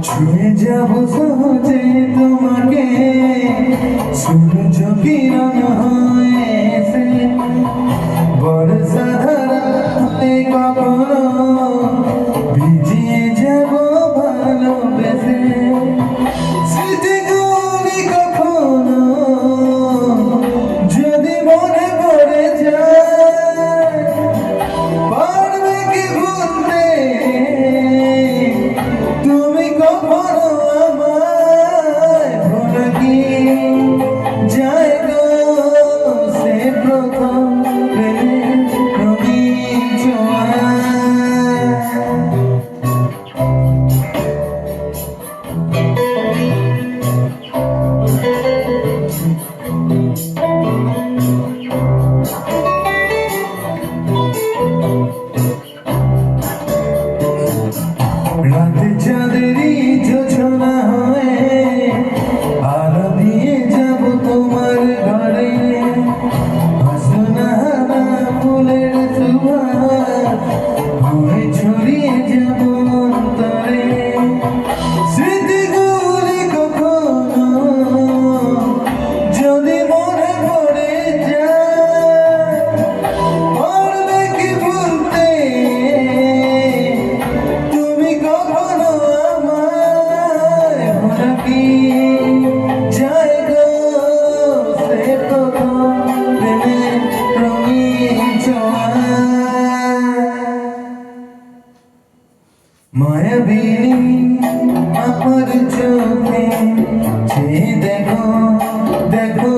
ছুঁয়ে যাব সহজে তোমাকে সূর্য কিরণ হয়ে এসে বর্ষা ধারাতে কখনো ভিজিয়ে যাব ভালোবেসে স্মৃতিগুলি কখনো যদি মনে পড়ে যায় পারবে কি ভুলতে তুমি কখনো আমায় ভোলা কি যায় গো সে প্রথম প্রেমের রঙিন ছোঁয়া রাতে চাঁদেরই যোছনা হয়ে আলো দিয়ে যাব তোমার ঘরে হাসনা ফুলের সুবাস হয়ে ছড়িয়ে যাব অন্তরে স্মৃতিগুলি কখনো যদি মনে পড়ে যায় পারবে কি ভুলতে তুমি কখনো আমায় ভোলা কি যায় গো সে প্রথম প্রেমের রঙিন ছোঁয়া মায়াবিনী আমার চোখে চেয়ে দেখো দেখো